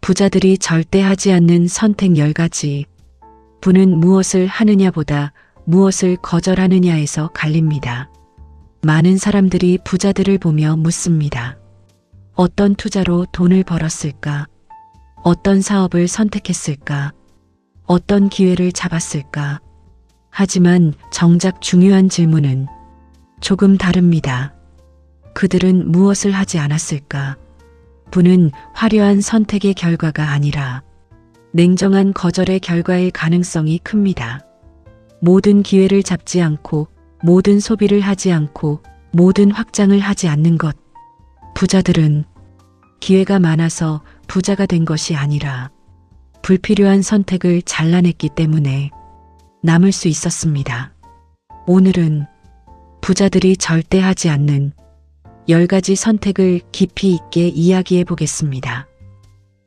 부자들이 절대 하지 않는 선택 10가지. 부는 무엇을 하느냐보다 무엇을 거절하느냐에서 갈립니다. 많은 사람들이 부자들을 보며 묻습니다. 어떤 투자로 돈을 벌었을까? 어떤 사업을 선택했을까? 어떤 기회를 잡았을까? 하지만 정작 중요한 질문은 조금 다릅니다. 그들은 무엇을 하지 않았을까? 부는 화려한 선택의 결과가 아니라 냉정한 거절의 결과일 가능성이 큽니다. 모든 기회를 잡지 않고, 모든 소비를 하지 않고, 모든 확장을 하지 않는 것. 부자들은 기회가 많아서 부자가 된 것이 아니라 불필요한 선택을 잘라냈기 때문에 남을 수 있었습니다. 오늘은 부자들이 절대 하지 않는 10가지 선택을 깊이 있게 이야기해 보겠습니다.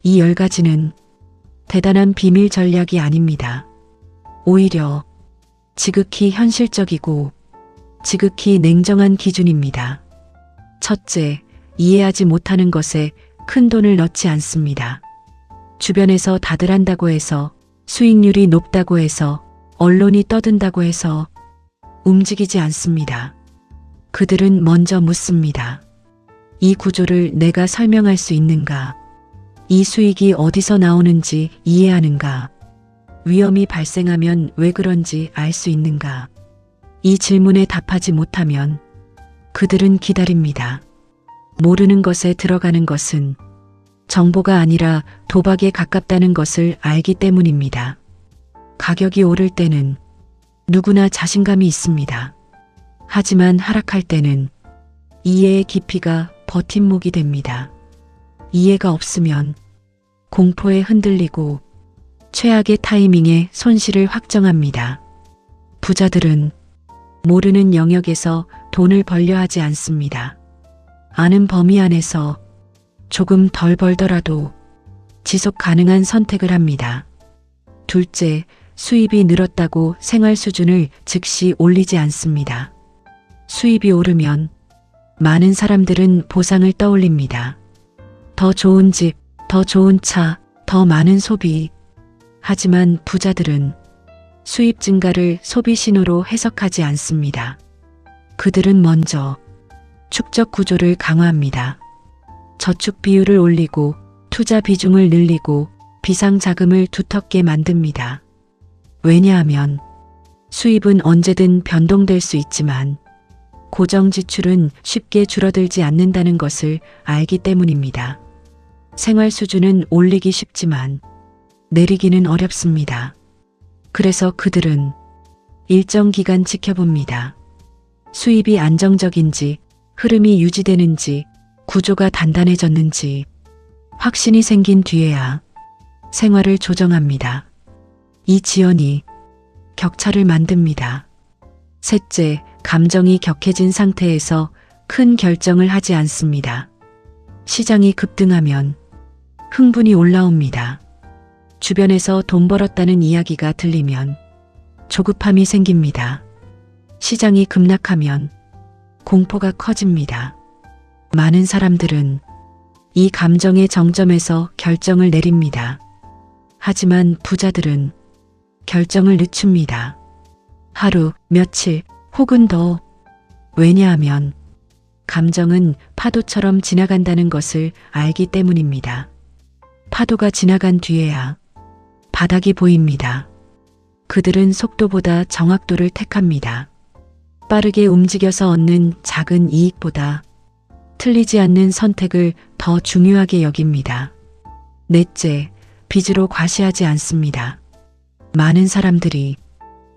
이 10가지는 대단한 비밀 전략이 아닙니다. 오히려 지극히 현실적이고 지극히 냉정한 기준입니다. 첫째, 이해하지 못하는 것에 큰 돈을 넣지 않습니다. 주변에서 다들 한다고 해서, 수익률이 높다고 해서, 언론이 떠든다고 해서 움직이지 않습니다. 그들은 먼저 묻습니다. 이 구조를 내가 설명할 수 있는가? 이 수익이 어디서 나오는지 이해하는가? 위험이 발생하면 왜 그런지 알 수 있는가? 이 질문에 답하지 못하면 그들은 기다립니다. 모르는 것에 들어가는 것은 정보가 아니라 도박에 가깝다는 것을 알기 때문입니다. 가격이 오를 때는 누구나 자신감이 있습니다. 하지만 하락할 때는 이해의 깊이가 버팀목이 됩니다. 이해가 없으면 공포에 흔들리고 최악의 타이밍에 손실을 확정합니다. 부자들은 모르는 영역에서 돈을 벌려 하지 않습니다. 아는 범위 안에서 조금 덜 벌더라도 지속 가능한 선택을 합니다. 둘째, 수입이 늘었다고 생활 수준을 즉시 올리지 않습니다. 수입이 오르면 많은 사람들은 보상을 떠올립니다. 더 좋은 집, 더 좋은 차, 더 많은 소비. 하지만 부자들은 수입 증가를 소비 신호로 해석하지 않습니다. 그들은 먼저 축적 구조를 강화합니다. 저축 비율을 올리고 투자 비중을 늘리고 비상자금을 두텁게 만듭니다. 왜냐하면 수입은 언제든 변동될 수 있지만 고정 지출은 쉽게 줄어들지 않는다는 것을 알기 때문입니다. 생활 수준은 올리기 쉽지만 내리기는 어렵습니다. 그래서 그들은 일정 기간 지켜봅니다. 수입이 안정적인지, 흐름이 유지되는지, 구조가 단단해졌는지 확신이 생긴 뒤에야 생활을 조정합니다. 이 지연이 격차를 만듭니다. 셋째, 감정이 격해진 상태에서 큰 결정을 하지 않습니다. 시장이 급등하면 흥분이 올라옵니다. 주변에서 돈 벌었다는 이야기가 들리면 조급함이 생깁니다. 시장이 급락하면 공포가 커집니다. 많은 사람들은 이 감정의 정점에서 결정을 내립니다. 하지만 부자들은 결정을 늦춥니다. 하루, 며칠, 혹은 더. 왜냐하면 감정은 파도처럼 지나간다는 것을 알기 때문입니다. 파도가 지나간 뒤에야 바닥이 보입니다. 그들은 속도보다 정확도를 택합니다. 빠르게 움직여서 얻는 작은 이익보다 틀리지 않는 선택을 더 중요하게 여깁니다. 넷째, 빚으로 과시하지 않습니다. 많은 사람들이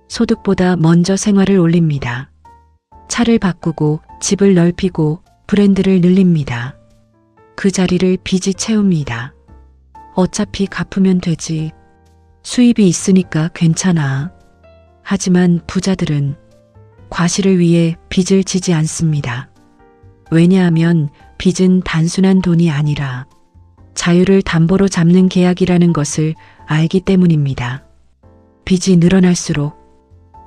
소득보다 먼저 생활을 올립니다. 차를 바꾸고 집을 넓히고 브랜드를 늘립니다. 그 자리를 빚이 채웁니다. 어차피 갚으면 되지. 수입이 있으니까 괜찮아. 하지만 부자들은 과시를 위해 빚을 지지 않습니다. 왜냐하면 빚은 단순한 돈이 아니라 자유를 담보로 잡는 계약이라는 것을 알기 때문입니다. 빚이 늘어날수록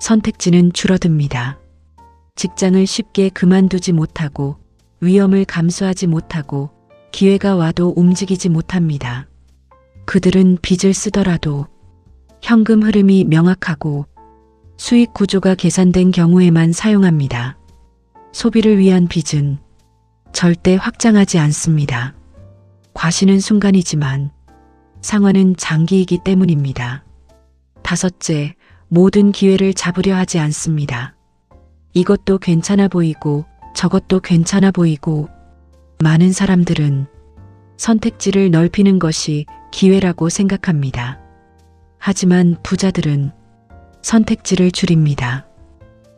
선택지는 줄어듭니다. 직장을 쉽게 그만두지 못하고 위험을 감수하지 못하고 기회가 와도 움직이지 못합니다. 그들은 빚을 쓰더라도 현금 흐름이 명확하고 수익 구조가 계산된 경우에만 사용합니다. 소비를 위한 빚은 절대 확장하지 않습니다. 과시는 순간이지만 상환은 장기이기 때문입니다. 다섯째, 모든 기회를 잡으려 하지 않습니다. 이것도 괜찮아 보이고 저것도 괜찮아 보이고 많은 사람들은 선택지를 넓히는 것이 기회라고 생각합니다. 하지만 부자들은 선택지를 줄입니다.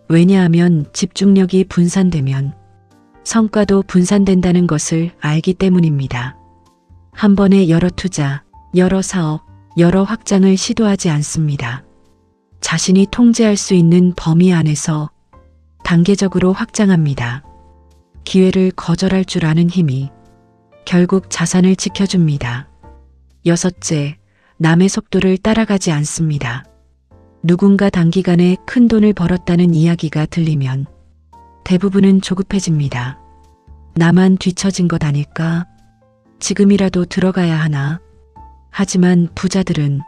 왜냐하면 집중력이 분산되면 성과도 분산된다는 것을 알기 때문입니다. 한 번에 여러 투자, 여러 사업, 여러 확장을 시도하지 않습니다. 자신이 통제할 수 있는 범위 안에서 단계적으로 확장합니다. 기회를 거절할 줄 아는 힘이 결국 자산을 지켜줍니다. 여섯째, 남의 속도를 따라가지 않습니다. 누군가 단기간에 큰 돈을 벌었다는 이야기가 들리면 대부분은 조급해집니다. 나만 뒤처진 것 아닐까? 지금이라도 들어가야 하나? 하지만 부자들은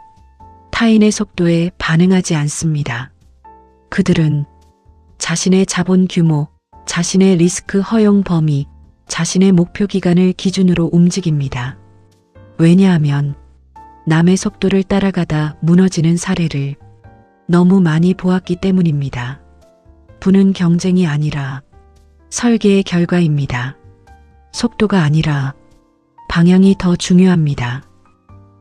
타인의 속도에 반응하지 않습니다. 그들은 자신의 자본 규모, 자신의 리스크 허용 범위, 자신의 목표 기간을 기준으로 움직입니다. 왜냐하면 남의 속도를 따라가다 무너지는 사례를 너무 많이 보았기 때문입니다. 부는 경쟁이 아니라 설계의 결과입니다. 속도가 아니라 방향이 더 중요합니다.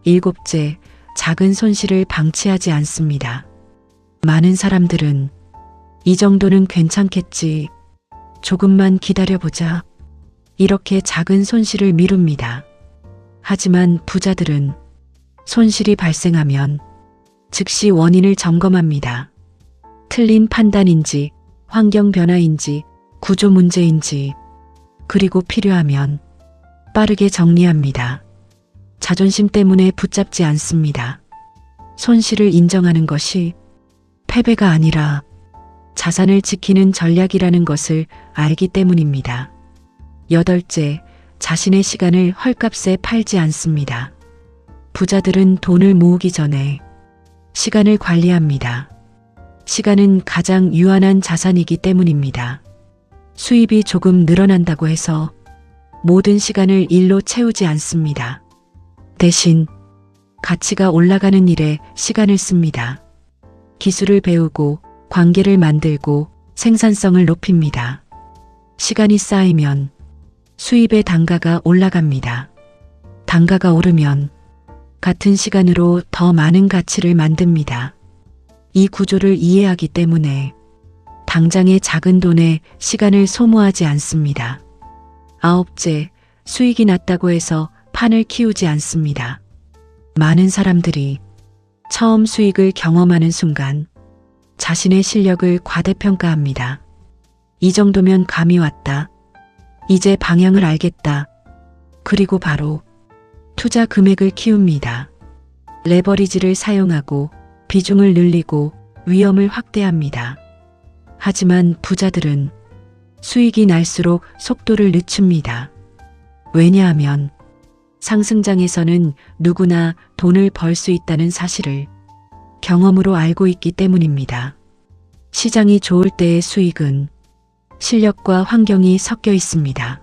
일곱째, 작은 손실을 방치하지 않습니다. 많은 사람들은 이 정도는 괜찮겠지, 조금만 기다려보자, 이렇게 작은 손실을 미룹니다. 하지만 부자들은 손실이 발생하면 즉시 원인을 점검합니다. 틀린 판단인지, 환경 변화인지, 구조 문제인지, 그리고 필요하면 빠르게 정리합니다. 자존심 때문에 붙잡지 않습니다. 손실을 인정하는 것이 패배가 아니라 자산을 지키는 전략이라는 것을 알기 때문입니다. 여덟째, 자신의 시간을 헐값에 팔지 않습니다. 부자들은 돈을 모으기 전에 시간을 관리합니다. 시간은 가장 유한한 자산이기 때문입니다. 수입이 조금 늘어난다고 해서 모든 시간을 일로 채우지 않습니다. 대신 가치가 올라가는 일에 시간을 씁니다. 기술을 배우고 관계를 만들고 생산성을 높입니다. 시간이 쌓이면 수입의 단가가 올라갑니다. 단가가 오르면 같은 시간으로 더 많은 가치를 만듭니다. 이 구조를 이해하기 때문에 당장의 작은 돈에 시간을 소모하지 않습니다. 아홉째, 수익이 낮다고 해서 판을 키우지 않습니다. 많은 사람들이 처음 수익을 경험하는 순간 자신의 실력을 과대평가합니다. 이 정도면 감이 왔다. 이제 방향을 알겠다. 그리고 바로 투자 금액을 키웁니다. 레버리지를 사용하고 비중을 늘리고 위험을 확대합니다. 하지만 부자들은 수익이 날수록 속도를 늦춥니다. 왜냐하면 상승장에서는 누구나 돈을 벌 수 있다는 사실을 경험으로 알고 있기 때문입니다. 시장이 좋을 때의 수익은 실력과 환경이 섞여 있습니다.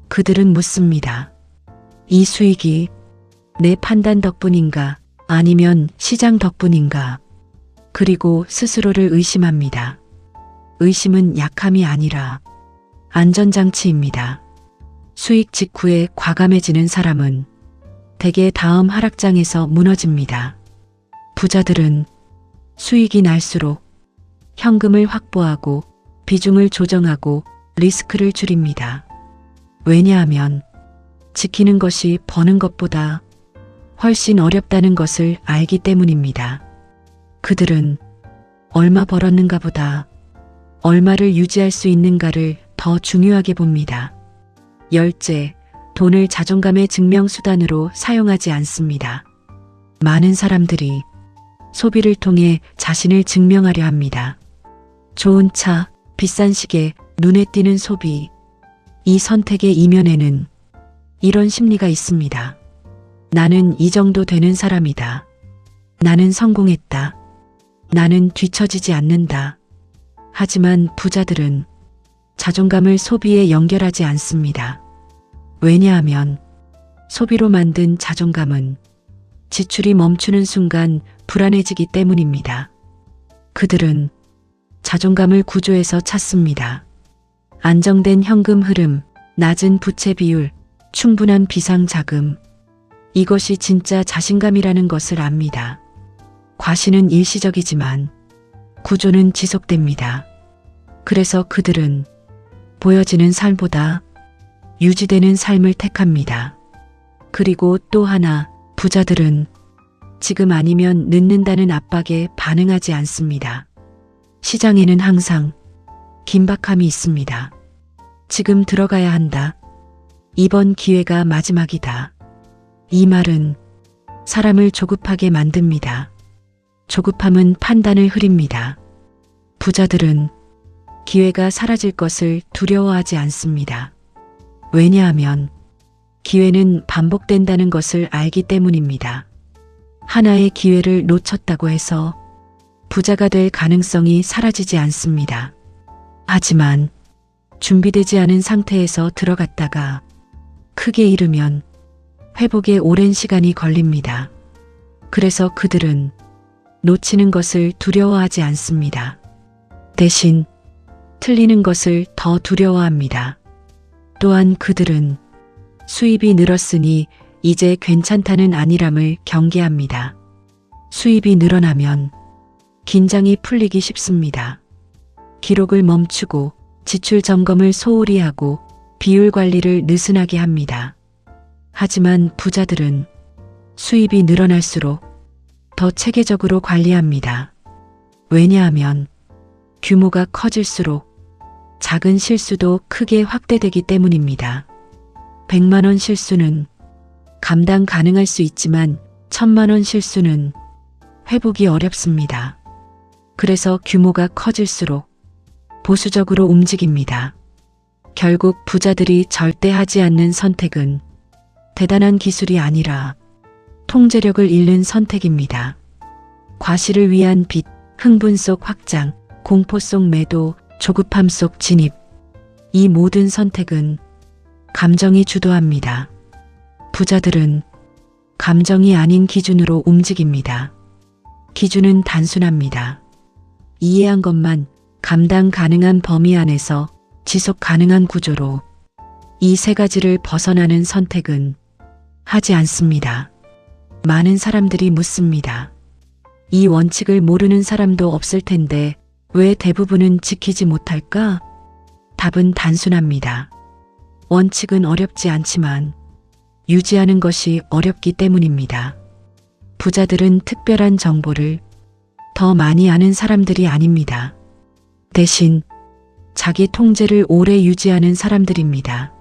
그들은 묻습니다. 이 수익이 내 판단 덕분인가 아니면 시장 덕분인가? 그리고 스스로를 의심합니다. 의심은 약함이 아니라 안전장치입니다. 수익 직후에 과감해지는 사람은 대개 다음 하락장에서 무너집니다. 부자들은 수익이 날수록 현금을 확보하고 비중을 조정하고 리스크를 줄입니다. 왜냐하면 지키는 것이 버는 것보다 훨씬 어렵다는 것을 알기 때문입니다. 그들은 얼마 벌었는가 보다 얼마를 유지할 수 있는가를 더 중요하게 봅니다. 열째, 돈을 자존감의 증명수단으로 사용하지 않습니다. 많은 사람들이 소비를 통해 자신을 증명하려 합니다. 좋은 차, 비싼 시계, 눈에 띄는 소비. 이 선택의 이면에는 이런 심리가 있습니다. 나는 이 정도 되는 사람이다. 나는 성공했다. 나는 뒤처지지 않는다. 하지만 부자들은 자존감을 소비에 연결하지 않습니다. 왜냐하면 소비로 만든 자존감은 지출이 멈추는 순간 불안해지기 때문입니다. 그들은 자존감을 구조에서 찾습니다. 안정된 현금 흐름, 낮은 부채 비율, 충분한 비상 자금. 이것이 진짜 자신감이라는 것을 압니다. 과시는 일시적이지만 구조는 지속됩니다. 그래서 그들은 보여지는 삶보다 유지되는 삶을 택합니다. 그리고 또 하나, 부자들은 지금 아니면 늦는다는 압박에 반응하지 않습니다. 시장에는 항상 긴박함이 있습니다. 지금 들어가야 한다. 이번 기회가 마지막이다. 이 말은 사람을 조급하게 만듭니다. 조급함은 판단을 흐립니다. 부자들은 기회가 사라질 것을 두려워하지 않습니다. 왜냐하면 기회는 반복된다는 것을 알기 때문입니다. 하나의 기회를 놓쳤다고 해서 부자가 될 가능성이 사라지지 않습니다. 하지만 준비되지 않은 상태에서 들어갔다가 크게 잃으면 회복에 오랜 시간이 걸립니다. 그래서 그들은 놓치는 것을 두려워하지 않습니다. 대신 틀리는 것을 더 두려워합니다. 또한 그들은 수입이 늘었으니 이제 괜찮다는 안일함을 경계합니다. 수입이 늘어나면 긴장이 풀리기 쉽습니다. 기록을 멈추고 지출 점검을 소홀히 하고 비율 관리를 느슨하게 합니다. 하지만 부자들은 수입이 늘어날수록 더 체계적으로 관리합니다. 왜냐하면 규모가 커질수록 작은 실수도 크게 확대되기 때문입니다. 100만 원 실수는 감당 가능할 수 있지만 1000만 원 실수는 회복이 어렵습니다. 그래서 규모가 커질수록 보수적으로 움직입니다. 결국 부자들이 절대 하지 않는 선택은 대단한 기술이 아니라 통제력을 잃는 선택입니다. 과시를 위한 빚, 흥분 속 확장, 공포 속 매도, 조급함 속 진입. 이 모든 선택은 감정이 주도합니다. 부자들은 감정이 아닌 기준으로 움직입니다. 기준은 단순합니다. 이해한 것만 감당 가능한 범위 안에서 지속 가능한 구조로 이 세 가지를 벗어나는 선택은 하지 않습니다. 많은 사람들이 묻습니다. 이 원칙을 모르는 사람도 없을 텐데 왜 대부분은 지키지 못할까? 답은 단순합니다. 원칙은 어렵지 않지만 유지하는 것이 어렵기 때문입니다. 부자들은 특별한 정보를 더 많이 아는 사람들이 아닙니다. 대신 자기 통제를 오래 유지하는 사람들입니다.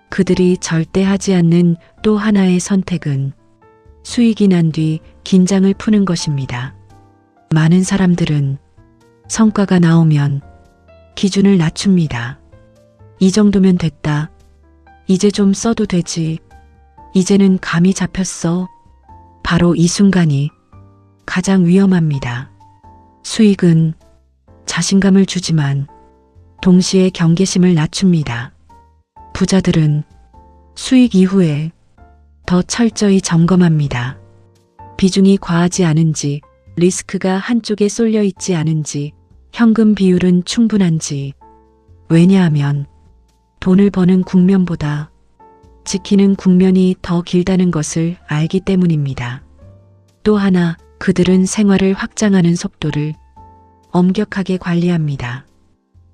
그들이 절대 하지 않는 또 하나의 선택은 수익이 난 뒤 긴장을 푸는 것입니다. 많은 사람들은 성과가 나오면 기준을 낮춥니다. 이 정도면 됐다. 이제 좀 써도 되지. 이제는 감이 잡혔어. 바로 이 순간이 가장 위험합니다. 수익은 자신감을 주지만 동시에 경계심을 낮춥니다. 부자들은 수익 이후에 더 철저히 점검합니다. 비중이 과하지 않은지, 리스크가 한쪽에 쏠려 있지 않은지, 현금 비율은 충분한지. 왜냐하면 돈을 버는 국면보다 지키는 국면이 더 길다는 것을 알기 때문입니다. 또 하나, 그들은 생활을 확장하는 속도를 엄격하게 관리합니다.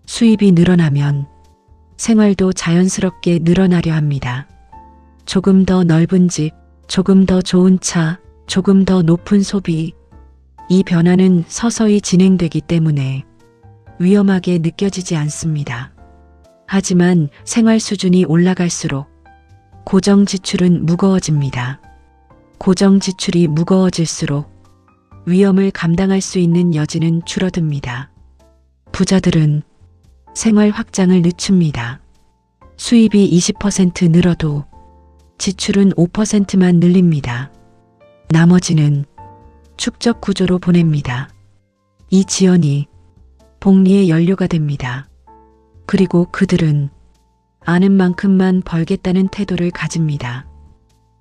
수입이 늘어나면 생활도 자연스럽게 늘어나려 합니다. 조금 더 넓은 집, 조금 더 좋은 차, 조금 더 높은 소비. 이 변화는 서서히 진행되기 때문에 위험하게 느껴지지 않습니다. 하지만 생활 수준이 올라갈수록 고정 지출은 무거워집니다. 고정 지출이 무거워질수록 위험을 감당할 수 있는 여지는 줄어듭니다. 부자들은 생활 확장을 늦춥니다. 수입이 20% 늘어도 지출은 5%만 늘립니다. 나머지는 축적 구조로 보냅니다. 이 지연이 복리의 연료가 됩니다. 그리고 그들은 아는 만큼만 벌겠다는 태도를 가집니다.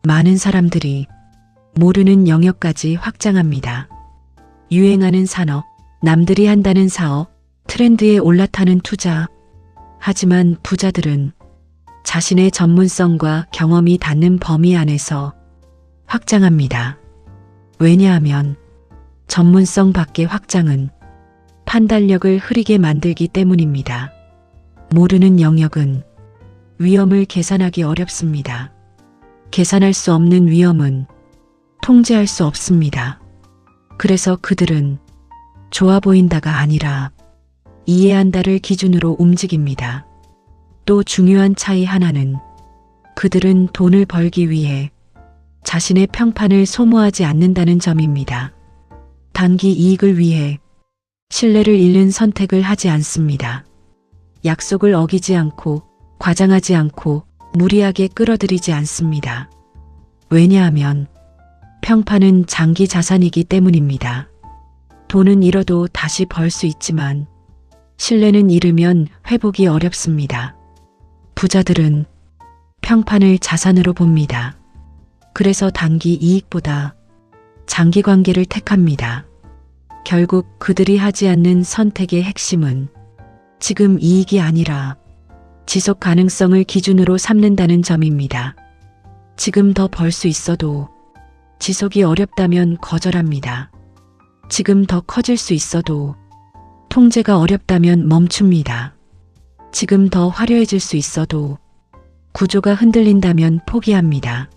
많은 사람들이 모르는 영역까지 확장합니다. 유행하는 산업, 남들이 한다는 사업, 트렌드에 올라타는 투자. 하지만 부자들은 자신의 전문성과 경험이 닿는 범위 안에서 확장합니다. 왜냐하면 전문성 밖의 확장은 판단력을 흐리게 만들기 때문입니다. 모르는 영역은 위험을 계산하기 어렵습니다. 계산할 수 없는 위험은 통제할 수 없습니다. 그래서 그들은 좋아 보인다가 아니라 이해한다를 기준으로 움직입니다. 또 중요한 차이 하나는 그들은 돈을 벌기 위해 자신의 평판을 소모하지 않는다는 점입니다. 단기 이익을 위해 신뢰를 잃는 선택을 하지 않습니다. 약속을 어기지 않고 과장하지 않고 무리하게 끌어들이지 않습니다. 왜냐하면 평판은 장기 자산이기 때문입니다. 돈은 잃어도 다시 벌 수 있지만 신뢰는 잃으면 회복이 어렵습니다. 부자들은 평판을 자산으로 봅니다. 그래서 단기 이익보다 장기 관계를 택합니다. 결국 그들이 하지 않는 선택의 핵심은 지금 이익이 아니라 지속 가능성을 기준으로 삼는다는 점입니다. 지금 더 벌 수 있어도 지속이 어렵다면 거절합니다. 지금 더 커질 수 있어도 통제가 어렵다면 멈춥니다. 지금 더 화려해질 수 있어도 구조가 흔들린다면 포기합니다.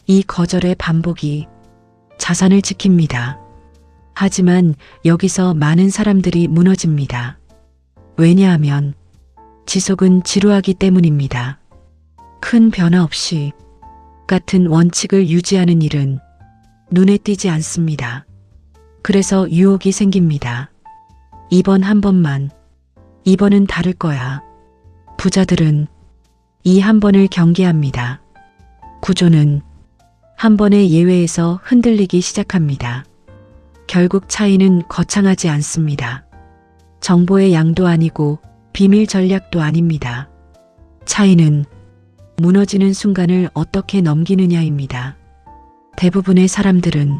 이 거절의 반복이 자산을 지킵니다. 하지만 여기서 많은 사람들이 무너집니다. 왜냐하면 지속은 지루하기 때문입니다. 큰 변화 없이 같은 원칙을 유지하는 일은 눈에 띄지 않습니다. 그래서 유혹이 생깁니다. 이번 한 번만, 이번은 다를 거야. 부자들은 이 한 번을 경계합니다. 구조는 한 번의 예외에서 흔들리기 시작합니다. 결국 차이는 거창하지 않습니다. 정보의 양도 아니고 비밀 전략도 아닙니다. 차이는 무너지는 순간을 어떻게 넘기느냐입니다. 대부분의 사람들은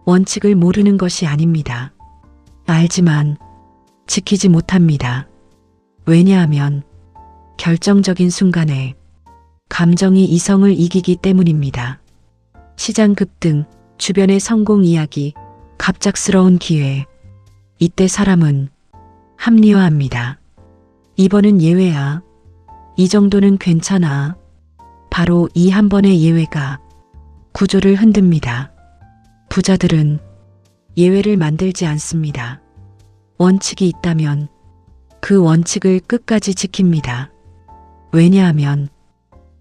원칙을 모르는 것이 아닙니다. 알지만 지키지 못합니다. 왜냐하면 결정적인 순간에 감정이 이성을 이기기 때문입니다. 시장 급등, 주변의 성공 이야기, 갑작스러운 기회. 이때 사람은 합리화합니다. 이번은 예외야. 이 정도는 괜찮아. 바로 이 한 번의 예외가 구조를 흔듭니다. 부자들은 예외를 만들지 않습니다. 원칙이 있다면 그 원칙을 끝까지 지킵니다. 왜냐하면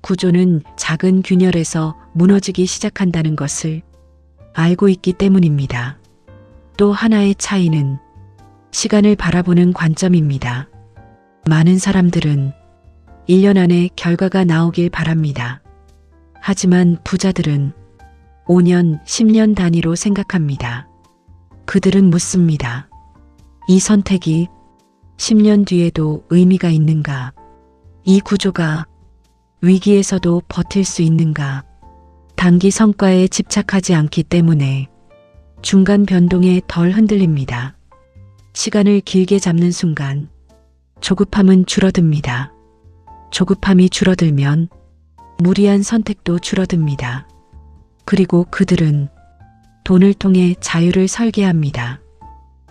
구조는 작은 균열에서 무너지기 시작한다는 것을 알고 있기 때문입니다. 또 하나의 차이는 시간을 바라보는 관점입니다. 많은 사람들은 1년 안에 결과가 나오길 바랍니다. 하지만 부자들은 5년, 10년 단위로 생각합니다. 그들은 묻습니다. 이 선택이 10년 뒤에도 의미가 있는가? 이 구조가 위기에서도 버틸 수 있는가? 단기 성과에 집착하지 않기 때문에 중간 변동에 덜 흔들립니다. 시간을 길게 잡는 순간 조급함은 줄어듭니다. 조급함이 줄어들면 무리한 선택도 줄어듭니다. 그리고 그들은 돈을 통해 자유를 설계합니다.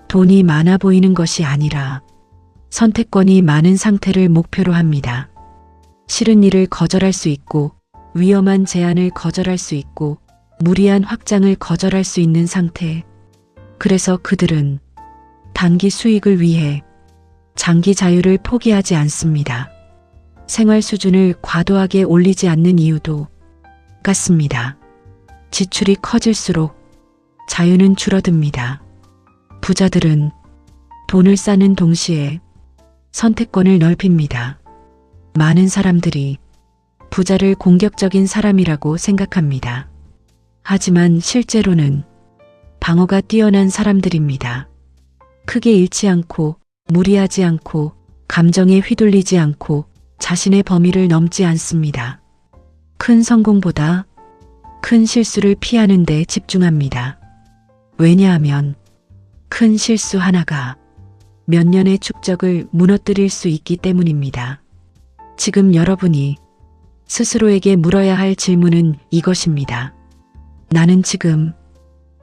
돈이 많아 보이는 것이 아니라 선택권이 많은 상태를 목표로 합니다. 싫은 일을 거절할 수 있고 위험한 제안을 거절할 수 있고 무리한 확장을 거절할 수 있는 상태. 그래서 그들은 단기 수익을 위해 장기 자유를 포기하지 않습니다. 생활 수준을 과도하게 올리지 않는 이유도 같습니다. 지출이 커질수록 자유는 줄어듭니다. 부자들은 돈을 쌓는 동시에 선택권을 넓힙니다. 많은 사람들이 부자를 공격적인 사람이라고 생각합니다. 하지만 실제로는 방어가 뛰어난 사람들입니다. 크게 잃지 않고, 무리하지 않고, 감정에 휘둘리지 않고, 자신의 범위를 넘지 않습니다. 큰 성공보다 큰 실수를 피하는 데 집중합니다. 왜냐하면 큰 실수 하나가 몇 년의 축적을 무너뜨릴 수 있기 때문입니다. 지금 여러분이 스스로에게 물어야 할 질문은 이것입니다. 나는 지금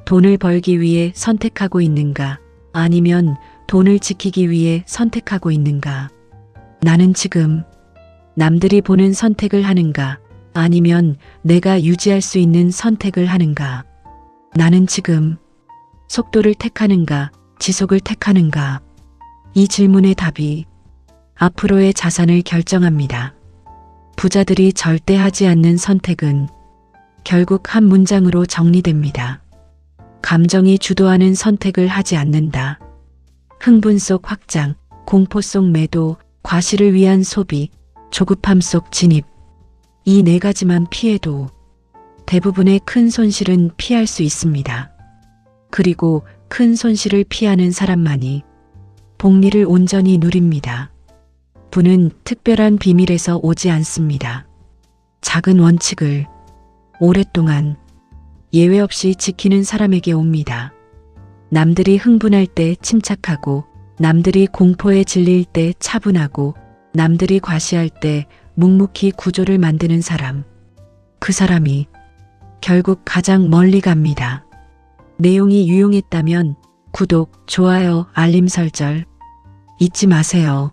돈을 벌기 위해 선택하고 있는가? 아니면 돈을 지키기 위해 선택하고 있는가? 나는 지금 남들이 보는 선택을 하는가? 아니면 내가 유지할 수 있는 선택을 하는가? 나는 지금 속도를 택하는가? 지속을 택하는가? 이 질문의 답이 앞으로의 자산을 결정합니다. 부자들이 절대 하지 않는 선택은 결국 한 문장으로 정리됩니다. 감정이 주도하는 선택을 하지 않는다. 흥분 속 확장, 공포 속 매도, 과실을 위한 소비, 조급함 속 진입. 이 네 가지만 피해도 대부분의 큰 손실은 피할 수 있습니다. 그리고 큰 손실을 피하는 사람만이 복리를 온전히 누립니다. 부는 특별한 비밀에서 오지 않습니다. 작은 원칙을 오랫동안 예외 없이 지키는 사람에게 옵니다. 남들이 흥분할 때 침착하고, 남들이 공포에 질릴 때 차분하고, 남들이 과시할 때 묵묵히 구조를 만드는 사람. 그 사람이 결국 가장 멀리 갑니다. 내용이 유용했다면 구독, 좋아요, 알림 설정 잊지 마세요.